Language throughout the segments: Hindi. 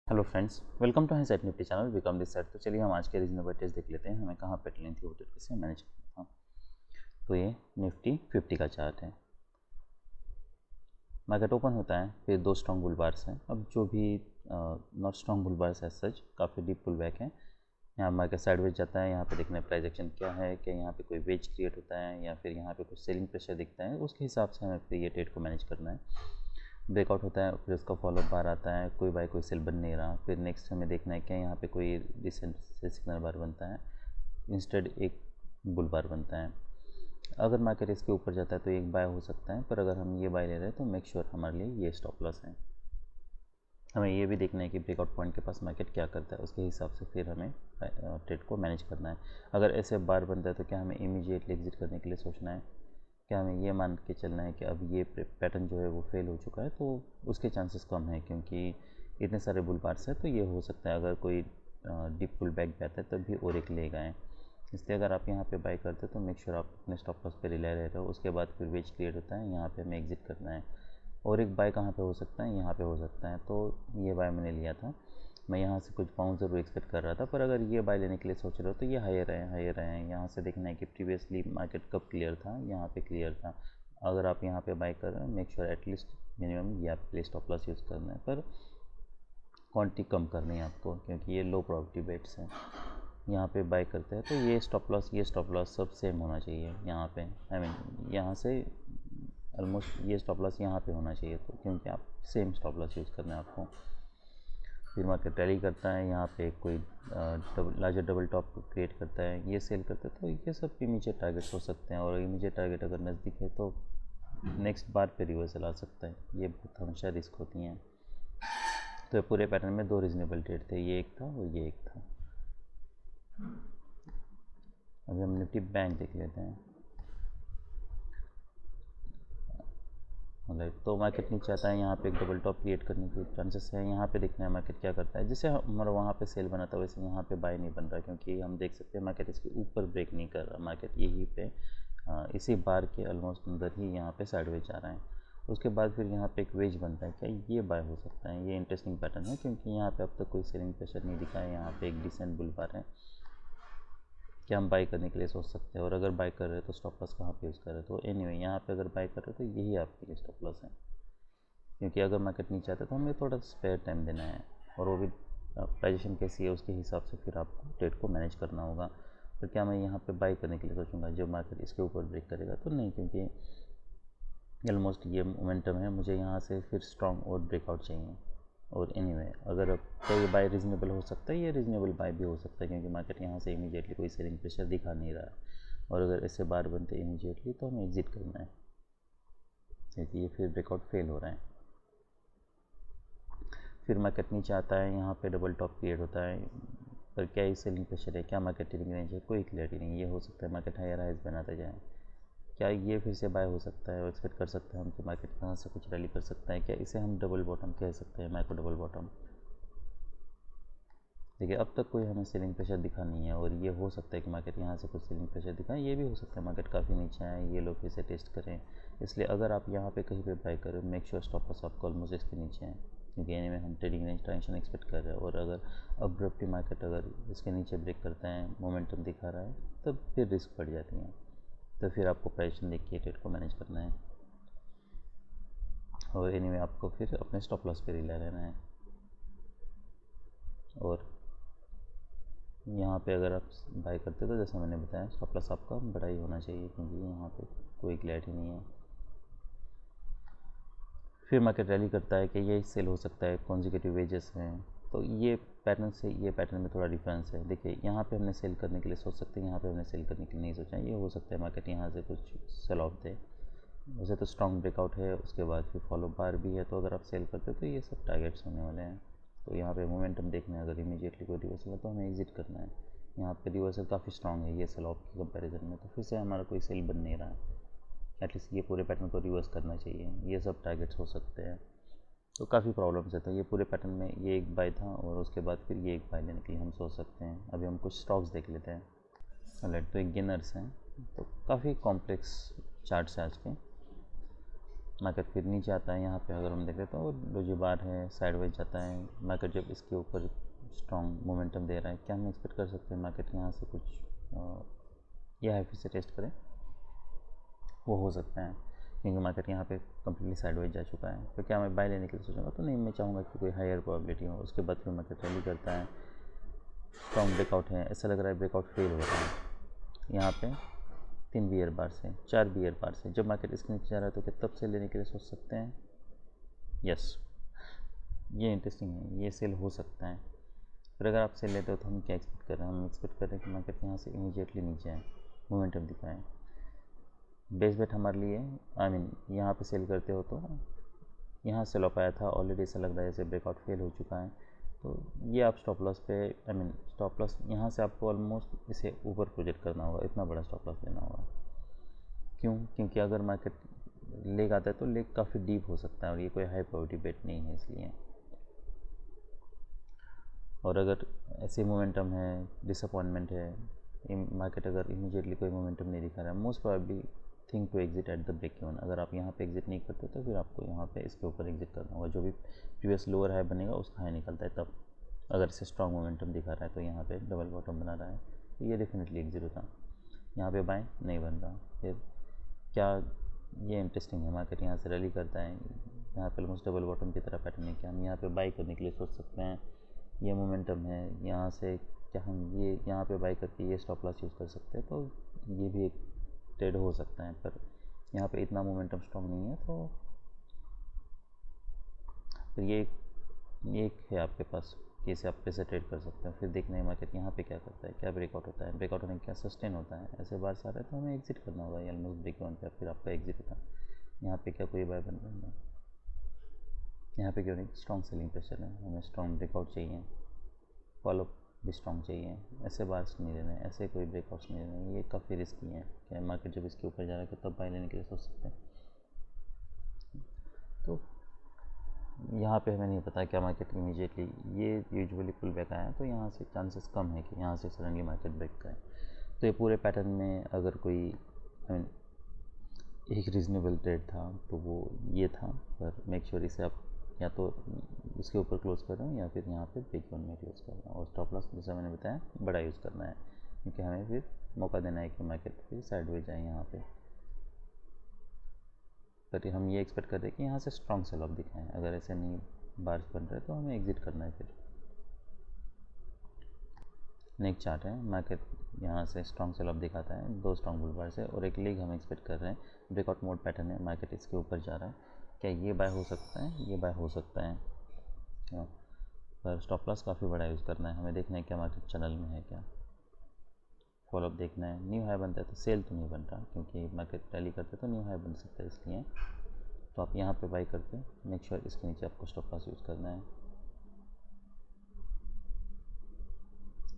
Hello friends, welcome to high set nifty channel become this set. तो चलिए हम आज के रीजनेबल टेस्ट देख लेते हैं, हमें कहाँ पे लेनी थी, वो कैसे मैनेज करना था। तो ये निफ्टी 50 का चार्ट है। मार्केट ओपन होता है, फिर दो स्ट्रॉन्ग बुल बार्स हैं। अब जो भी नॉट स्ट्रॉन्ग बुल बार्स है सच काफ़ी डीप पुल बैक है। यहाँ मार्केट साइडवेज जाता है, यहाँ पे देखना है प्राइस एक्शन क्या है, क्या यहाँ पे कोई वेज क्रिएट होता है या फिर यहाँ पे कुछ सेलिंग प्रेशर दिखता है, उसके हिसाब से हमें फिर ये ट्रेड को मैनेज करना है। ब्रेकआउट होता है, फिर उसका फॉलोअप बार आता है, कोई बाय कोई सेल बन नहीं रहा, फिर नेक्स्ट हमें देखना है क्या यहाँ पे कोई रिसेंट से सिग्नल बार बनता है, इंस्टेड एक बुल बार बनता है। अगर मार्केट इसके ऊपर जाता है तो एक बाय हो सकता है, पर अगर हम ये बाय ले रहे हैं तो मेक श्योर हमारे लिए ये स्टॉप लॉस है। हमें ये भी देखना है कि ब्रेकआउट पॉइंट के पास मार्केट क्या करता है, उसके हिसाब से फिर हमें ट्रेड को मैनेज करना है। अगर ऐसे बार बनता है तो क्या हमें इमीडिएटली एग्जिट करने के लिए सोचना है, क्या हमें ये मान के चलना है कि अब ये पैटर्न जो है वो फेल हो चुका है, तो उसके चांसेस कम है क्योंकि इतने सारे बुल बार्स है। तो ये हो सकता है अगर कोई डीप पुल बैक भी आता है तब भी और एक ले गए। इसलिए अगर आप यहाँ पे बाय करते हो तो मेक श्योर आप अपने स्टॉप लॉस पे रिले रह रहे हो। उसके बाद फिर वेज क्रिएट होता है, यहाँ पे हमें एग्जिट करना है। और एक बाय कहाँ पे हो सकता है, यहाँ पे हो सकता है। तो ये बाय मैंने लिया था, मैं यहाँ से कुछ बाउंस ज़रूर एक्सपेक्ट कर रहा था, पर अगर ये बाय लेने के लिए सोच रहे हो तो ये हायर है। यहाँ से देखना है कि प्रीवियसली मार्केट कब क्लियर था, यहाँ पे क्लियर था। अगर आप यहाँ पे बाय कर रहे हो मेक श्योर एटलीस्ट मिनिमम ये आपके लिए स्टॉप लॉस यूज़ करना है, पर क्वांटिटी कम करनी है आपको क्योंकि ये लो प्रॉफिटी बेट्स हैं। यहाँ पे बाय करते हैं तो ये स्टॉप लॉस सब सेम होना चाहिए यहाँ पे। यहाँ से ऑलमोस्ट ये स्टॉप लॉस यहाँ पे होना चाहिए, तो क्योंकि आप सेम स्टॉप लॉस यूज़ करना है आपको। फिर मार्केट रैली करता है, यहाँ पे कोई लार्जर डबल टॉप क्रिएट करता है, ये सेल करता है, तो ये सब इमीडिएट टारगेट्स हो सकते हैं। और इमीडिएट टारगेट अगर नज़दीक है तो नेक्स्ट बार पे रिवर्सल आ सकता है, ये बहुत हमेशा रिस्क होती हैं। तो पूरे पैटर्न में दो रीजनेबल ट्रेड थे, ये एक था और ये एक था। अभी हम निफ्टी बैंक देख लेते हैं। राइट, तो मार्केट नीचे आता है, यहाँ पे एक डबल टॉप क्रिएट करने के चांसेस है। यहाँ पे देखना है मार्केट क्या करता है। जैसे हमारा वहाँ पे सेल बना था वैसे यहाँ पे बाय नहीं बन रहा, क्योंकि हम देख सकते हैं मार्केट इसके ऊपर ब्रेक नहीं कर रहा। मार्केट यहीं पे इसी बार के ऑलमोस्ट अंदर ही यहाँ पे साइडवेज जा रहा है। उसके बाद फिर यहाँ पे एक वेज बनता है, क्या ये बाय हो सकता है। ये इंटरेस्टिंग पैटर्न है क्योंकि यहाँ पे अब तक कोई सेलिंग प्रेशर नहीं दिखा है। यहाँ पे एक डिसेंट बुल बार है, क्या हम बाई करने के लिए सोच सकते हैं। और अगर बाई कर रहे हैं तो स्टॉप लॉस कहाँ पे यूज़ कर रहे हैं। तो एनीवे यहाँ पे अगर बाई कर रहे हो तो यही आपके लिए स्टॉप लॉस है, क्योंकि अगर मार्केट नीचे आता है तो हमें थोड़ा स्पेयर टाइम देना है, और वो भी प्राइजेशन कैसी है उसके हिसाब से फिर आपको ट्रेड को मैनेज करना होगा। तो क्या मैं यहाँ पे बाई करने के लिए सोचूंगा जब मार्केट इसके ऊपर ब्रेक करेगा, तो नहीं, क्योंकि ऑलमोस्ट ये मोमेंटम है, मुझे यहाँ से फिर स्ट्रॉन्ग और ब्रेकआउट चाहिए। और एनीवे अगर तो ये बाय रीजनेबल हो सकता है, ये रीजनेबल बाय भी हो सकता है, क्योंकि मार्केट यहाँ से इमीडिएटली कोई सेलिंग प्रेशर दिखा नहीं रहा है। और अगर ऐसे बार बनते इमीडिएटली तो हमें एग्जिट करना है, क्योंकि ये फिर ब्रेकआउट फेल हो रहा है। फिर मार्केट नीचे आता है, यहाँ पे डबल टॉप क्रिएट होता है, पर क्या ये सेलिंग प्रेशर है, क्या मार्केट ट्रेडिंग रेंज है, कोई क्लियरिटी नहीं। ये हो सकता है मार्केट हायर हाइज बनाता जाए, क्या ये फिर से बाय हो सकता है। और एक्सपेक्ट कर सकते हैं हम कि मार्केट कहाँ से कुछ रैली कर सकता है, क्या इसे हम डबल बॉटम कह सकते हैं, माइक्रो डबल बॉटम। देखिए अब तक कोई हमें सेलिंग प्रेशर दिखा नहीं है, और ये हो सकता है कि मार्केट यहाँ से कुछ सेलिंग प्रेशर दिखाए। ये भी हो सकता है मार्केट काफ़ी नीचे आए, ये लोग फिर से टेस्ट करें। इसलिए अगर आप यहाँ पे कहीं पे बाय करें मेक श्योर स्टॉप लॉस आपको ऑलमोस्ट इसके नीचे है, क्योंकि यानी में हम ट्रेडिंग रेंज ट्रांजेक्शन एक्सपेक्ट कर रहे हैं। और अगर अब्रप्टली मार्केट अगर इसके नीचे ब्रेक करता है, मोमेंटम दिखा रहा है, तब फिर रिस्क बढ़ जाती है। तो फिर आपको प्राइजेशन देख के ट्रेड को मैनेज करना है, और एनीवे आपको फिर अपने स्टॉप लॉस पे रिला रहना है। और यहाँ पे अगर आप बाय करते हो तो जैसा मैंने बताया स्टॉप लॉस आपका बड़ा ही होना चाहिए, क्योंकि यहाँ पे कोई क्लैरिटी नहीं है। फिर मार्केट रैली करता है कि ये सेल हो सकता है, कॉन्जिक्यूटिव वेजेस हैं। तो ये पैटर्न से ये पैटर्न में थोड़ा डिफरेंस है। देखिए यहाँ पे हमने सेल करने के लिए सोच सकते हैं, यहाँ पे हमने सेल करने के लिए नहीं सोचा। ये हो सकता है मार्केट यहाँ से कुछ सेल ऑफ दे, वैसे तो स्ट्रॉन्ग ब्रेकआउट है, उसके बाद फिर फॉलो बार भी है। तो अगर आप सेल करते हो तो ये सब टारगेट्स होने वाले हैं। तो यहाँ पे मोमेंटम देखना है, अगर इमीडिएटली कोई रिवर्सल है तो हमें एग्जिट करना है। यहाँ पे रिवर्सल काफ़ी स्ट्रॉन्ग है ये सेल ऑफ की कंपैरिजन में, तो फिर से हमारा कोई सेल बन नहीं रहा है। एटलीस्ट ये पूरे पैटर्न को रिवर्स करना चाहिए, ये सब टारगेट्स हो सकते हैं। तो काफ़ी प्रॉब्लम्स है। तो ये पूरे पैटर्न में ये एक बाय था, और उसके बाद फिर ये एक बाय लेने के लिए हम सोच सकते हैं। अभी हम कुछ स्टॉक्स देख लेते हैं। राइट, तो एक गेनर्स हैं। तो काफ़ी कॉम्प्लेक्स चार्ट्स हैं आज के। मार्केट फिर नीचे आता है। यहाँ पे अगर हम देखें तो डोजी बार है, साइडवेज जाता है। मार्केट जब इसके ऊपर स्ट्रॉन्ग मोमेंटम दे रहा है, क्या हम एक्सपेक्ट कर सकते हैं मार्केट यहाँ से कुछ ये हाई फिर से टेस्ट करें? वो हो सकता है, क्योंकि मार्केट यहाँ पे कम्प्लीटली साइडवेज जा चुका है। तो क्या मैं बाय लेने के लिए सोचूंगा? तो नहीं, मैं चाहूँगा कि कोई हायर प्रोबेबिलिटी हो। उसके बाद फिर मार्केट रैली करता है, स्ट्रॉन्ग ब्रेकआउट है, ऐसा लग रहा है ब्रेकआउट फेल हो रहा है। यहाँ पे 3 बियर बार से 4 बियर बार से जब मार्केट इसके नीचे जा रहा है तो क्या तब से लेने के लिए सोच सकते हैं? यस, ये इंटरेस्टिंग है, ये सेल हो सकता है। फिर अगर आप सेल लेते हो तो हम क्या एक्सपेक्ट कर रहे हैं? हम एक्सपेक्ट कर रहे हैं कि मार्केट यहाँ से इमीडिएटली नीचे आए, मोमेंटम दिखाएं। बेस बेट हमारे लिए यहाँ पे सेल करते हो तो यहाँ सेल ऑफ आया था, ऑलरेडी ऐसा लग रहा है जैसे ब्रेकआउट फेल हो चुका है। तो ये आप स्टॉप लॉस पे स्टॉप लॉस यहाँ से आपको ऑलमोस्ट इसे ऊपर प्रोजेक्ट करना होगा, इतना बड़ा स्टॉप लॉस लेना होगा। क्यों? क्योंकि अगर मार्केट लेग आता है तो लेग काफ़ी डीप हो सकता है और ये कोई हाई प्रोबेबिलिटी बेट नहीं है इसलिए। और अगर ऐसे मोमेंटम है, डिसअपॉइंटमेंट है, मार्केट अगर इमीडिएटली कोई मोमेंटम नहीं दिखा रहा है, most probably think to exit at the break even. अगर आप यहाँ पे एग्जिट नहीं करते तो फिर आपको यहाँ पे इसके ऊपर एग्जिट करना होगा। जो भी प्रीवियस लोअर हाई बनेगा उसका हाई निकलता है तब, अगर इसे स्ट्रॉन्ग मोमेंटम दिखा रहा है तो यहाँ पे डबल बॉटम बना रहा है तो ये डेफिनेटली एग्जिट होता। यहाँ पे बाय नहीं बन रहा। फिर क्या, ये इंटरेस्टिंग है, मार्केट यहाँ से रैली करता है, यहाँ पे ऑलमोस्ट डबल बॉटम की तरह पैटर्न है। क्या हम यहाँ पे बाई करने के लिए सोच सकते हैं? ये मोमेंटम है यहाँ से, क्या हम ये यहाँ पे बाई करके ये स्टॉप लॉस यूज़ कर सकते हैं? तो ये भी एक ट्रेड हो सकता है, पर यहाँ पे इतना मोमेंटम स्ट्रॉन्ग नहीं है। तो फिर ये एक है आपके पास कि इसे आप कैसे ट्रेड कर सकते हैं। फिर देखना है मार्केट यहाँ पे क्या करता है, क्या ब्रेकआउट होता है, ब्रेकआउट होने क्या सस्टेन होता है। ऐसे बार आ रहा है तो हमें एग्जिट करना होगा, ये ऑलमोस्ट ब्रेक वन पे फिर आपका एग्जिट होता है। यहाँ पे क्या कोई बाय बन रहा है? यहाँ पे क्यों नहीं? स्ट्रॉन्ग सेलिंग प्रेशर है, हमें स्ट्रॉन्ग ब्रेकआउट चाहिए, फॉलोअप भी स्ट्रॉन्ग चाहिए। ऐसे बार्स नहीं लेने, ऐसे कोई ब्रेकआउट्स नहीं लेने, ये काफ़ी रिस्की है। क्या मार्केट जब इसके ऊपर जा रहा है तब बाय लेने के लिए सोच सकते हैं? तो यहाँ पे हमें नहीं पता क्या मार्केट इमीडिएटली, ये यूजुअली पुल बैक आया तो यहाँ से चांसेस कम है कि यहाँ से सडनली मार्केट ब्रेक का है। तो ये पूरे पैटर्न में अगर कोई एक रीज़नेबल ट्रेड था तो वो ये था। पर मेक श्योर इसे आप या तो इसके ऊपर क्लोज कर रहे हो या फिर यहाँ पे ब्रेक वन में क्लोज कर रहे हो। और स्टॉप लॉस जैसा मैंने बताया बड़ा यूज़ करना है, क्योंकि हमें फिर मौका देना है कि मार्केट फिर साइडवेज जाए यहाँ पे। पर हम ये एक्सपेक्ट कर रहे हैं कि यहाँ से स्ट्रॉन्ग सेल ऑफ दिखाएं। अगर ऐसे नहीं बार्स बन रहे तो हमें एग्जिट करना है। फिर नेक्स्ट चार्ट है, मार्केट यहाँ से स्ट्रॉन्ग सेल ऑफ दिखाता है, 2 स्ट्रॉन्ग बुल बार से और एक लीग हम एक्सपेक्ट कर रहे हैं। ब्रेकआउट मोड पैटर्न है, मार्केट इसके ऊपर जा रहा है। क्या ये बाय हो सकता है? ये बाय हो सकता है। पर स्टॉप लॉस काफ़ी बड़ा यूज़ करना है, हमें देखना है क्या मार्केट चैनल में है, क्या फॉलोअप देखना है। न्यू हाई बनता है तो सेल तो नहीं बन रहा, क्योंकि मार्केट रैली करते तो न्यू हाई बन सकता है, इसलिए तो आप यहाँ पे बाई करके मेक श्योर इसके नीचे आपको स्टॉप लॉस यूज़ करना है।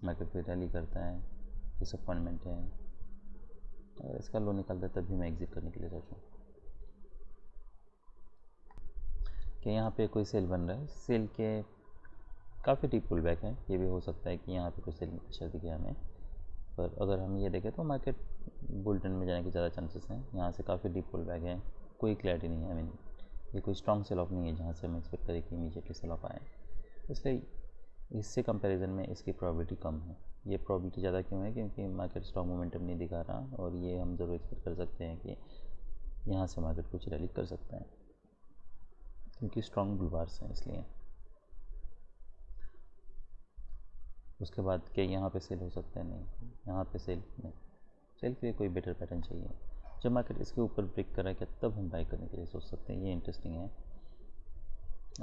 मार्केट फिर रैली करता है, डिसअपॉइंटमेंट है, अगर इसका लो निकलता है तभी मैं एग्जिट करने के लिए सोचूँ। कि यहाँ पे कोई सेल बन रहा है, सेल के काफ़ी डीप पुल बैक है, ये भी हो सकता है कि यहाँ पे कोई सेल प्रेशर दिखे हमें। पर अगर हम ये देखें तो मार्केट बुल ट्रेंड में जाने के ज़्यादा चांसेस हैं। यहाँ से काफ़ी डीप पुल बैक है, कोई क्लैरिटी नहीं है। ये कोई स्ट्रॉन्ग सेल ऑफ नहीं है जहाँ से हम एक्सपेक्ट करें कि इमीडिएटली सेल ऑफ आए, इसलिए इससे कंपैरिजन में इसकी प्रोबेबिलिटी कम है। ये प्रोबेबिलिटी ज़्यादा क्यों है? क्योंकि मार्केट स्ट्रॉन्ग मोमेंटम नहीं दिखा रहा और ये हम ज़रूर एक्सपेक्ट कर सकते हैं कि यहाँ से मार्केट कुछ रैली कर सकता है, क्योंकि स्ट्रॉन्ग बुल बार्स हैं इसलिए। उसके बाद क्या यहाँ पे सेल हो सकता है? नहीं, यहाँ पे सेल नहीं, सेल के लिए कोई बेटर पैटर्न चाहिए। जब मार्केट इसके ऊपर ब्रेक कर रहा है क्या तब हम बाई करने के लिए सोच सकते हैं? ये इंटरेस्टिंग है।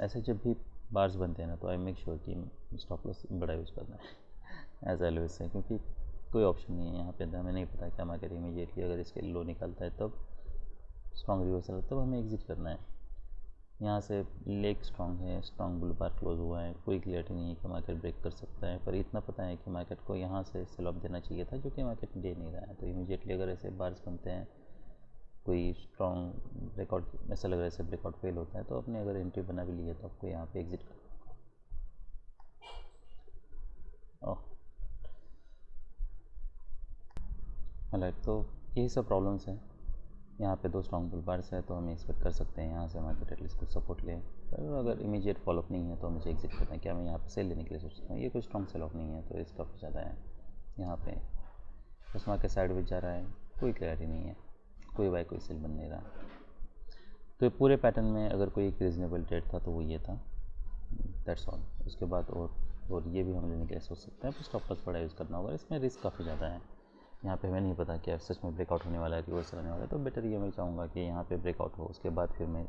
ऐसे जब भी बार्स बनते हैं ना तो आई मेक श्योर कि स्टॉप लॉस बड़ा यूज़ करना है एज ऑलवेज से, क्योंकि कोई ऑप्शन नहीं है यहाँ पे। हमें नहीं पता क्या मार्केट इमीडिएटली अगर इसके लो निकलता है तब स्ट्रॉन्ग रिवर्सल तब हमें एग्जिट करना है। यहाँ से लेग स्ट्रॉन्ग है, स्ट्रॉन्ग बुल बार क्लोज हुआ है, कोई क्लियरिटी नहीं है कि मार्केट ब्रेक कर सकता है। पर इतना पता है कि मार्केट को यहाँ से सेल ऑफ देना चाहिए था, जो कि मार्केट दे नहीं रहा है। तो इमीडिएटली अगर ऐसे बार्स बनते हैं, कोई स्ट्रॉन्ग ब्रेकआउट ऐसा लग रहा है ऐसे ब्रेकआउट फेल होता है, तो आपने अगर एंट्री बना भी ली है तो आपको यहाँ पे एग्जिट करना ओह राइट। तो यही सब प्रॉब्लम्स हैं यहाँ पे 2 स्ट्रॉन्ग बुल बार्स है, तो हम एक्सपेक्ट कर सकते हैं यहाँ से मार्केट एटलीस्ट कुछ सपोर्ट ले। पर अगर इमीडिएट फॉलोअप नहीं है तो मुझे एग्जिट करना है। क्या मैं यहाँ पे सेल लेने के लिए सोच सकता हूँ? ये कोई स्ट्रॉन्ग सेल ऑफ नहीं है, तो रिस्क काफ़ी ज़्यादा है। यहाँ पे उस मार्केट साइडवेज जा रहा है, कोई क्लैरिटी नहीं है, कोई बाय कोई सेल बन नहीं रहा। तो पूरे पैटर्न में अगर कोई एक रीज़नेबल ट्रेड था तो वो ये था, दैट्स ऑल। उसके बाद और ये भी हम लेने के लिए सोच सकते हैं, पर स्टॉप लॉस बड़ा यूज़ करना होगा। इसमें रिस्क काफ़ी ज़्यादा है। यहाँ पे हमें नहीं पता कि सच में ब्रेकआउट होने वाला है, रिवर्सल आने वाला है, तो बेटर ये मैं चाहूँगा कि यहाँ पे ब्रेकआउट हो, उसके बाद फिर मैं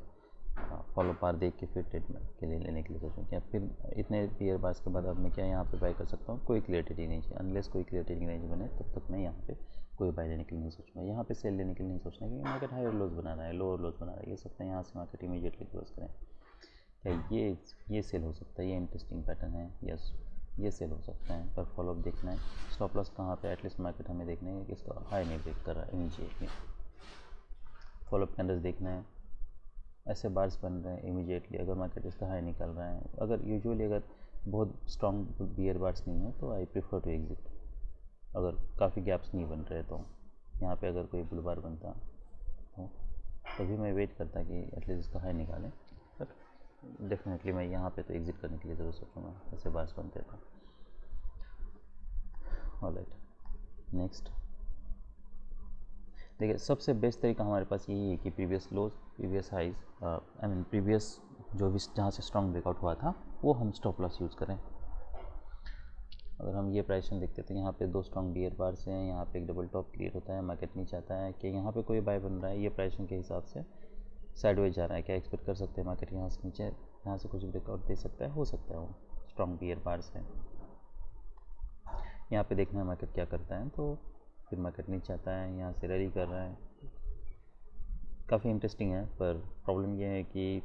फॉलो पार देख के फिर ट्रेड के लिए लेने के लिए सोचूँ। क्या फिर इतने पीयर बार्स के बाद अब मैं क्या यहाँ पे बाय कर सकता हूँ? कोई क्लियर ट्रेडिंग नहीं चाहिए। अनलेस कोई क्लियर ट्रेडिंग रेंज बने तब तक मैं यहाँ पे कोई बाय लेने के लिए नहीं सोचूँगा। यहाँ पे सेल लेने के लिए नहीं सोचना है, क्योंकि मार्केट हायर लोज बना रहा है, लोअर लोज बना रहा है। ये सकते हैं यहाँ से मार्केट इमीडिएटली क्लोज करें। क्या ये सेल हो सकता है? ये इंटरेस्टिंग पैटर्न है, यस ये सेल हो सकता है, पर फॉलोअप देखना है। स्टॉप लॉस कहाँ पे? एटलीस्ट मार्केट हमें देखना है कि इसका हाई नहीं ब्रेक कर रहा है इमीडिएटली। फॉलोअप कैंडल्स देखना है, ऐसे बार्स बन रहे हैं इमीडिएटली। अगर मार्केट इसका हाई निकल रहा है, अगर यूजुअली अगर बहुत स्ट्रॉन्ग बियर बार्स नहीं है तो आई प्रेफर टू एग्जिट। अगर काफ़ी गैप्स नहीं बन रहे तो यहाँ पे अगर कोई बुल बार बनता तो तभी मैं वेट करता कि एटलीस्ट इसका हाई निकालें। बट डेफिनेटली मैं यहाँ पे तो एग्जिट करने के लिए ज़रूर सोचूंगा ऐसे बार्स बनते तो। ऑलराइट, नेक्स्ट देखिए, सबसे बेस्ट तरीका हमारे पास यही है कि प्रीवियस लोज, प्रीवियस हाइज, प्रीवियस जो भी जहाँ से स्ट्रॉन्ग ब्रेकआउट हुआ था वो हम स्टॉप लॉस यूज़ करें। अगर हम ये प्राइसन देखते हैं तो यहाँ पे 2 स्ट्रॉन्ग बियर बार्स हैं, यहाँ पे एक डबल टॉप क्रिएट होता है, मार्केट नहीं चाहता है कि यहाँ पे कोई बाय बन रहा है। ये प्राइसन के हिसाब से साइडवेज जा रहा है। क्या एक्सपेक्ट कर सकते हैं मार्केट यहाँ से नीचे, यहाँ से कुछ ब्रेकआउट दे सकता है? हो सकता है, वो स्ट्रॉन्ग बियर बार्स है। यहाँ पे देखना है मार्केट क्या करता है। तो फिर मार्केट नीचे आता है, यहाँ से रैली कर रहा है, काफ़ी इंटरेस्टिंग है। पर प्रॉब्लम ये है कि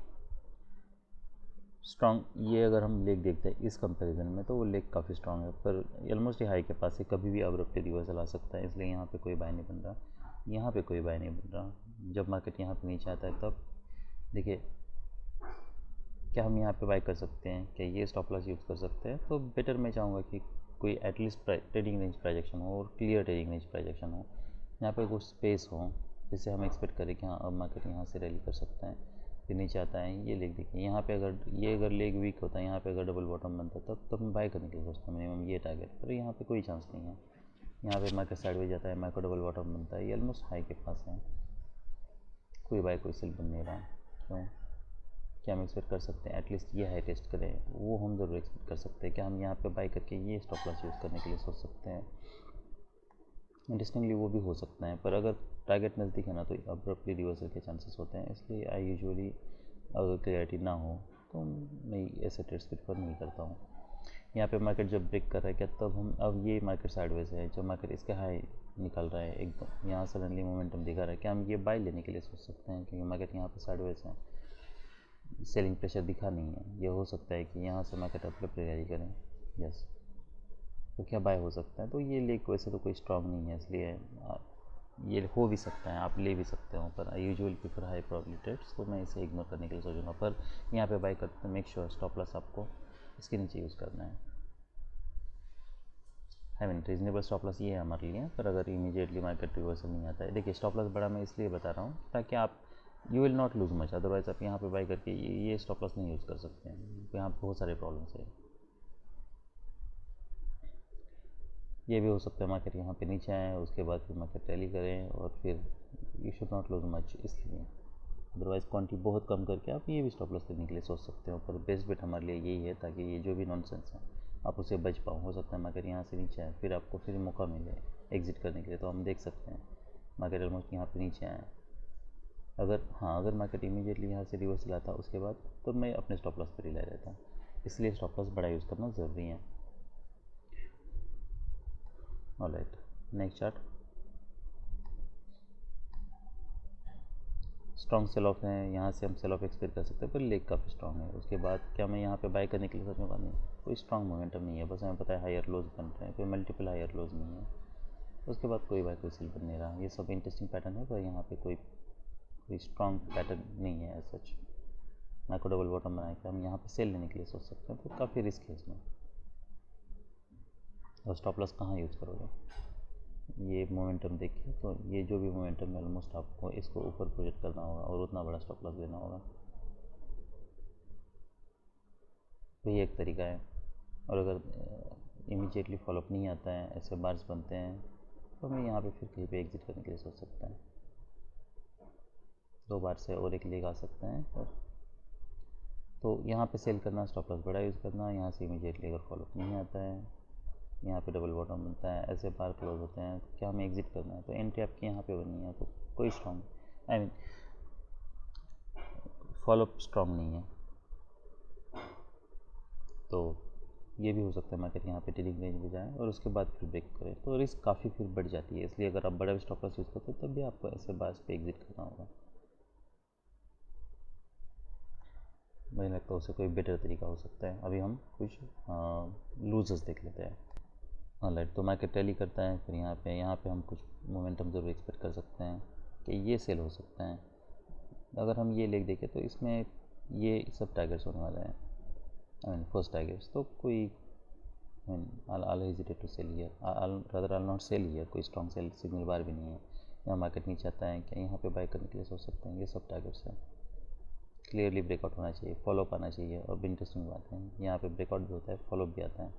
स्ट्रॉन्ग, ये अगर हम लेग देखते हैं इस कंपैरिजन में तो वो लेग काफ़ी स्ट्रॉन्ग है, पर ऑलमोस्ट हाई के पास से कभी भी अब्रप्टली रिवर्सल आ सकता है। इसलिए यहाँ पे कोई बाय नहीं बन रहा, यहाँ पे कोई बाय नहीं बन रहा। जब मार्केट यहाँ पे नीचे आता है तब देखिए, क्या हम यहाँ पे बाय कर सकते हैं? क्या ये स्टॉप लॉस यूज़ कर सकते हैं? तो बेटर मैं चाहूँगा कि कोई एटलीस्ट ट्रेडिंग रेंज प्राइजेक्शन हो और क्लियर ट्रेडिंग रेंज प्राइजेक्शन हो। यहाँ पे कुछ स्पेस हो जिससे हम एक्सपेक्ट करें कि हाँ अब मार्केट यहाँ से रैली कर सकता है, फिर नीचे आता है। ये लेग देखिए, यहाँ पे अगर लेग वीक होता है, यहाँ पे अगर डबल बॉटम बनता है तब मैं बाय करने के लिए सोचता हूँ मिनिमम ये टारगेट। पर यहाँ पे कोई चांस नहीं है। यहाँ पे मार्केट साइडवेज जाता है, मार्केट डबल बॉटम बनता है, ये ऑलमोस्ट हाई के पास है, कोई बाय कोई सेल बन नहीं रहा। क्यों? क्या हम एक्सपेक्ट कर सकते हैं एटलीस्ट ये हाई टेस्ट करें? वो हम ज़रूर एक्सपेक्ट कर सकते हैं। क्या हम यहाँ पे बाय करके ये स्टॉप लॉस यूज़ करने के लिए सोच सकते हैं? इंटरेस्टिंगली वो भी हो सकता है, पर अगर टारगेट नज़दीक है ना तो अब्रप्टली रिवर्सल के चांसेस होते हैं। इसलिए आई यूजुअली अगर क्लियरिटी ना हो तो मैं ऐसे ट्रेड्स प्रेफर नहीं करता हूँ। यहाँ पे मार्केट जब ब्रेक कर रहा है, क्या तब हम, अब ये मार्केट साइडवेज है, जब मार्केट इसके हाई निकल रहा है एकदम, यहाँ सडनली मोमेंटम दिखा रहा है, क्या हम ये बाय लेने के लिए सोच सकते हैं? क्योंकि मार्केट यहाँ पे साइडवेज है, सेलिंग प्रेशर दिखा नहीं है। ये हो सकता है कि यहाँ से मार्केट अब्रप्टली रैली करें, यस, तो क्या बाय हो सकता है? तो ये लेग वैसे तो कोई स्ट्रॉन्ग नहीं है, इसलिए ये हो भी सकता है, आप ले भी सकते हो। पर I usually prefer high probability trades, तो मैं इसे इग्नोर करने के लिए सोचूंगा। पर यहाँ पे बाय करते मेक श्योर स्टॉप लॉस आपको इसके नीचे यूज़ करना है। रीजनेबल स्टॉप लॉस ये है हमारे लिए। पर अगर इमीडिएटली मार्केट रिवर्सल नहीं आता है, देखिए स्टॉप लॉस बड़ा मैं इसलिए बता रहा हूँ ताकि आप you will not lose much. Otherwise आप यहाँ पे बाय करके ये स्टॉप लॉस नहीं यूज़ कर सकते हैं, यहाँ पे बहुत सारे प्रॉब्लम्स है। ये भी हो सकता है मार्केट यहाँ पे नीचे आए, उसके बाद फिर मार्केट रैली करें और फिर you should not lose much. इसलिए अदरवाइज़ क्वांटिटी बहुत कम करके आप ये भी स्टॉप लॉस लेने के लिए सोच सकते हो। पर बेस्ट बेट हमारे लिए यही है ताकि ये जो भी नॉनसेंस है आप उसे बच पाओ। हो सकता है मार्केट यहाँ से नीचे आए, फिर आपको फिर मौका मिले एग्जिट करने के लिए। तो हम देख सकते हैं मार्केट ऑलमोस्ट यहाँ पे नीचे आए। अगर मार्केट इमीडिएटली यहाँ से रिवर्सल आता उसके बाद, तो मैं अपने स्टॉप लॉस पर ही ले रहता हूँ। इसलिए स्टॉप लॉस बड़ा यूज़ करना ज़रूरी है। Alright, next chart. Strong cell of है, यहाँ से हम सेल ऑफ एक्सपेक्ट कर सकते हैं, पर लेग काफ़ी स्ट्रॉन्ग है। उसके बाद क्या मैं यहाँ पे बाय करने के लिए सोचूंगा? नहीं, कोई स्ट्रॉन्ग मोमेंटम नहीं है, बस हमें पता है हायर लोज बन रहे हैं, कोई मल्टीपल हायर लोज नहीं है। उसके बाद कोई बाय कोई सेल बन नहीं रहा। ये सब इंटरेस्टिंग पैटर्न है, पर यहाँ पे कोई स्ट्रॉन्ग पैटर्न नहीं है एज सच। ना को डबल बॉटम बना के हम यहाँ पे सेल लेने के लिए सोच सकते हैं, तो काफ़ी रिस्क है इसमें। और स्टॉप लॉस कहाँ यूज़ करोगे? ये मोमेंटम देखिए, तो ये जो भी मोमेंटम है ऑलमोस्ट आपको इसको ऊपर प्रोजेक्ट करना होगा और उतना बड़ा स्टॉप लॉस देना होगा। तो ये एक तरीका है। और अगर इमीडिएटली फॉलोअप नहीं आता है, ऐसे बार्स बनते हैं, तो हमें यहाँ पे फिर कहीं पे एग्जिट करने के लिए सोच सकते हैं। 2 बार से और एक लेग आ सकते हैं। और तो यहाँ पे सेल करना, स्टॉप लॉस बड़ा यूज़ करना, यहाँ से इमीडिएटली अगर फॉलोअप नहीं आता है, यहाँ पे डबल बॉटम बनता है, ऐसे बार क्लोज होते हैं, तो क्या हमें एग्जिट करना है, तो एंट्री आपकी यहाँ पे बननी है। तो कोई strong I mean follow up strong नहीं है, तो ये भी हो सकता है मार्केट यहाँ पे ट्रेडिंग रेंज में जाए और उसके बाद फिर ब्रेक करे, तो रिस्क काफ़ी फिर बढ़ जाती है। इसलिए अगर आप बड़ा स्टॉप लॉस यूज़ करते हो तब भी आपको ऐसे बार्स पे एग्जिट करना होगा। मुझे लगता है उससे कोई बेटर तरीका हो सकता है। अभी हम कुछ लूजर्स देख लेते हैं। ऑलराइट, तो मार्केट रैली करता है, फिर यहाँ पे हम कुछ मोमेंटम ज़रूर एक्सपेक्ट कर सकते हैं कि ये सेल हो सकता है। अगर हम ये लेग देखें तो इसमें ये सब टारगेट्स होने वाले हैं, आई मीन फर्स्ट टारगेट्स। तो कोई I mean I'll hesitate to sell here, I'll not sell here। कोई स्ट्रॉन्ग सेल सिग्नल बार भी नहीं है। यहाँ मार्केट नीचे आता है क्या, यहाँ पे बाय करने के लिए सोच सकते हैं। ये सब टारगेट्स हैं, क्लियरली ब्रेकआउट होना चाहिए, फॉलोअप आना चाहिए। और इंटरेस्टिंग बात है, यहाँ पे ब्रेकआउट भी होता है, फॉलोअप भी आता है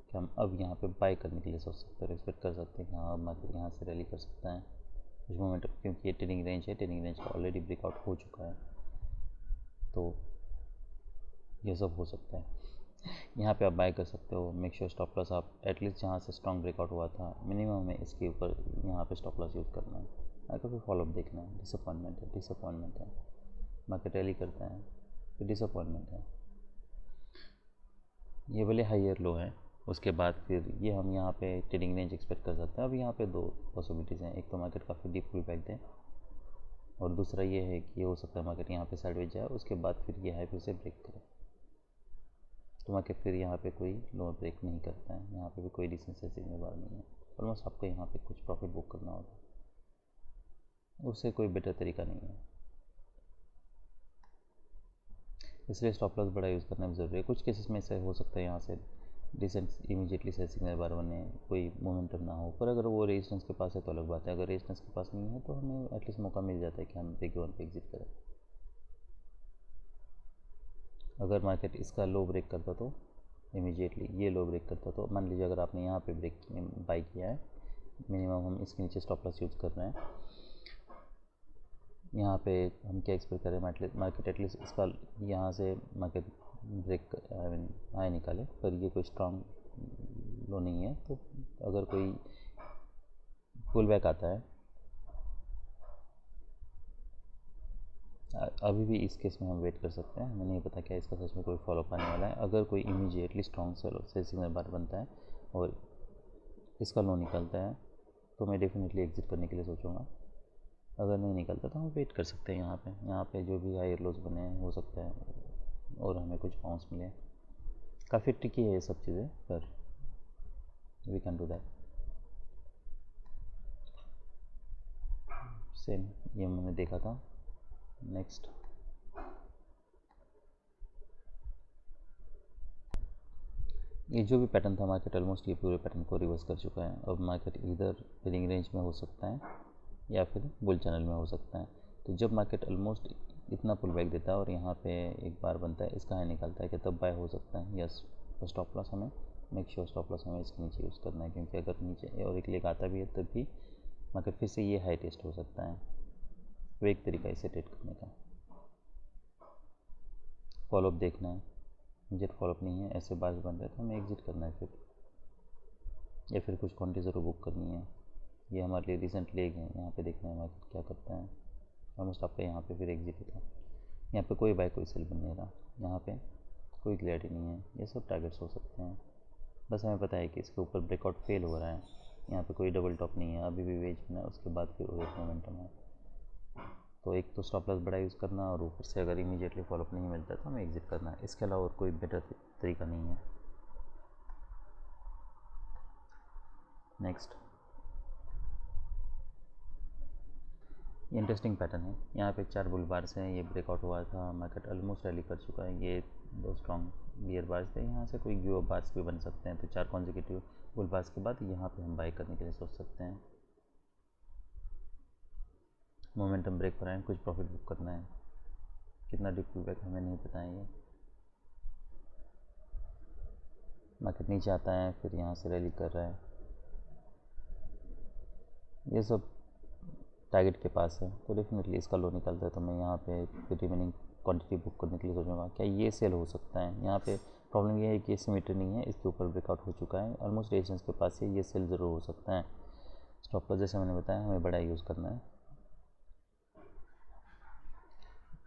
कि हम अब यहाँ पे बाय करने के लिए सोच सकते हैं, एक्सपेक्ट कर सकते हैं कि हाँ अब मार्केट यहाँ से रैली कर सकता है कुछ मोमेंट, क्योंकि ये ट्रेडिंग रेंज है, ट्रेडिंग रेंज का ऑलरेडी ब्रेकआउट हो चुका है। तो ये सब हो सकता है। यहाँ पे आप बाय कर सकते हो। मेक श्योर स्टॉप लॉस आप एटलीस्ट जहाँ से स्ट्रॉन्ग ब्रेकआउट हुआ था मिनिमम में इसके ऊपर यहाँ पे स्टॉप लॉस यूज़ करना है। आपको फिर फॉलोअप देखना है। डिसअपॉइंटमेंट है, मार्केट रैली करता है तो डिसअपॉइंटमेंट है। ये भले हाइयर लो है, उसके बाद फिर ये हम यहाँ पे ट्रेडिंग रेंज एक्सपेक्ट कर सकते हैं। अब यहाँ पे 2 पॉसिबिलिटीज़ हैं, एक तो मार्केट काफ़ी डीप पुल बैक दे, और दूसरा ये है कि ये हो सकता है मार्केट यहाँ पे साइडवेज जाए, उसके बाद फिर ये हाई फिर से ब्रेक करे। तो मार्केट फिर यहाँ पे कोई लोअर ब्रेक नहीं करता है, यहाँ पे भी कोई डिसेंस सिग्नल बार नहीं है। ऑलमोस्ट आपको यहाँ पे कुछ प्रॉफिट बुक करना होगा, उससे कोई बेटर तरीका नहीं है। इसलिए स्टॉप लॉस बड़ा यूज़ करना भी ज़रूरी है। कुछ केसेस में ऐसा हो सकता है यहाँ से डिसेंट इमीडिएटली से सिग्नल बार बने, कोई मोमेंटम ना हो, पर अगर वो रेजिस्टेंस के पास है तो अलग बात है। अगर रेजिस्टेंस के पास नहीं है तो हमें एटलीस्ट मौका मिल जाता है कि हम ब्रेक वन पे एग्जिट करें। अगर मार्केट इसका लो ब्रेक करता तो इमीडिएटली ये लो ब्रेक करता, तो मान लीजिए अगर आपने यहाँ पे ब्रेक बाई किया है, मिनिमम हम इसके नीचे स्टॉप लॉस यूज़ कर रहे हैं, यहाँ पे हम क्या एक्सपेक्ट करें, मार्केट एटलीस्ट इसका यहाँ से market break I mean high निकाले, पर ये कोई स्ट्रॉन्ग लो नहीं है। तो अगर कोई पुल बैक आता है, अभी भी इस केस में हम वेट कर सकते हैं, हमें नहीं पता क्या इसका सच में कोई फॉलोअप आने वाला है। अगर कोई इमीडिएटली स्ट्रॉन्ग सेल सिग्नल बार बनता है और इसका लो निकलता है तो मैं डेफिनेटली एग्जिट करने के लिए सोचूंगा। अगर नहीं निकलता तो हम वेट कर सकते हैं। यहाँ पे जो भी हायर लोज बने हैं हो सकता है और हमें कुछ बाउंस मिले। काफ़ी ट्रिकी है ये सब चीज़ें, पर we can do that. Same ये मैंने देखा था। नेक्स्ट ये जो भी पैटर्न था, मार्केट ऑलमोस्ट ये पूरे पैटर्न को रिवर्स कर चुका है। अब मार्केट इधर ट्रेडिंग रेंज में हो सकता है या फिर बुल चैनल में हो सकता है। तो जब मार्केट ऑलमोस्ट इतना पुल बैक देता है और यहाँ पे एक बार बनता है, इसका हाई निकालता है कि तब बाय हो सकता है। यस, तो स्टॉप लॉस हमें मेक श्योर स्टॉप लॉस हमें इसके नीचे यूज़ करना है, क्योंकि अगर नीचे और एक लेग आता भी है तब भी मार्केट फिर से ये हाई टेस्ट हो सकता है। वो एक तरीका इसे ट्रेड करने का। फॉलोअप देखना है, मुझे फॉलोअप नहीं है, ऐसे बार्स बन रहे तो हमें एग्जिट करना है फिर, या फिर कुछ क्वांटिटी ज़रूर बुक करनी है। ये हमारे लिए रिसेंट लेग है, यहाँ पे देखना है मार्केट क्या करता है। ऑलमोस्ट आपका यहाँ पे फिर एग्जिट होता है। यहाँ पे कोई बाय कोई सेल बन नहीं रहा, यहाँ पे कोई क्लैरिटी नहीं है। ये सब टारगेट्स हो सकते हैं, बस हमें पता है कि इसके ऊपर ब्रेकआउट फेल हो रहा है। यहाँ पे कोई डबल टॉप नहीं है, अभी भी वेज बना है, उसके बाद फिर एक मोमेंटम है। तो एक तो स्टॉप लॉस बड़ा यूज़ करना, और ऊपर से अगर इमीडिएटली फॉलोअप नहीं मिलता तो हमें एग्जिट करना है। इसके अलावा और कोई बेटर तरीका नहीं है। नेक्स्ट ये इंटरेस्टिंग पैटर्न है। यहाँ पे 4 बुल बार्स हैं, ये ब्रेकआउट हुआ था, मार्केट ऑलमोस्ट रैली कर चुका है। ये 2 स्ट्रॉन्ग बियर बार्स थे, यहाँ से कोई गिव अप बार्स भी बन सकते हैं। तो 4 कॉन्जिक्यूटिव बुल बार्स के बाद यहाँ पे हम बाय करने के लिए सोच सकते हैं। मोमेंटम ब्रेक पर आए, कुछ प्रॉफिट बुक करना है। कितना डीप पुल बैक हमें नहीं पता है। ये मार्केट नीचे आता है, फिर यहाँ से रैली कर रहा है, ये सब टारगेट के पास है, तो डेफिनेटली इसका लो निकलता है तो मैं यहाँ पे रिमेनिंग क्वांटिटी बुक करने के लिए सोचूंगा क्या ये सेल हो सकता है। यहाँ पे प्रॉब्लम ये है कि सिमेट्री नहीं है, इसके ऊपर ब्रेकआउट हो चुका है, ऑलमोस्ट रेजिस्टेंस के पास है, ये सेल ज़रूर हो सकता है। स्टॉप लॉस जैसे मैंने बताया हमें बड़ा यूज़ करना है।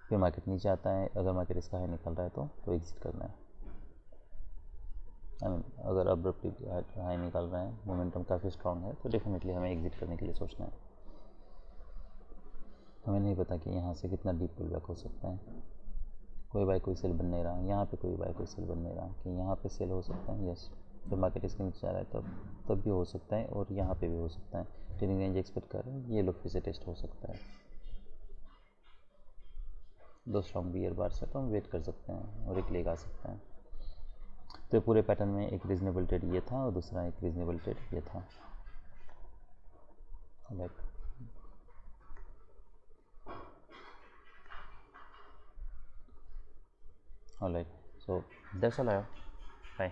फिर मार्केट नीचे आता है, अगर मार्केट इसका हाई निकल रहा है तो एग्जिट करना है। अगर अब्रप्टली हाई निकल रहा है, मोमेंटम काफ़ी स्ट्रांग है, तो डेफिनेटली हमें एग्जिट करने के लिए सोचना है। हमें नहीं पता कि यहाँ से कितना डीप पुल बैक हो सकता है। कोई बाय कोई सेल बन नहीं रहा, यहाँ पे कोई बाय कोई सेल बन नहीं रहा कि यहाँ पे सेल हो सकता है। यस, जब मार्केट इसके नीचे जा रहा है तब भी हो सकता है, और यहाँ पे भी हो सकता है। ट्रेडिंग रेंज एक्सपेक्ट कर रहे हैं, ये लो फिर से टेस्ट हो सकता है। 2 स्ट्रॉन्ग बियर बार्स है तो हम वेट कर सकते हैं और एक लेग आ सकता है। तो पूरे पैटर्न में एक रीजनेबल ट्रेड ये था और दूसरा एक रीजनेबल ट्रेड ये था। Alright, so that's all. Bye.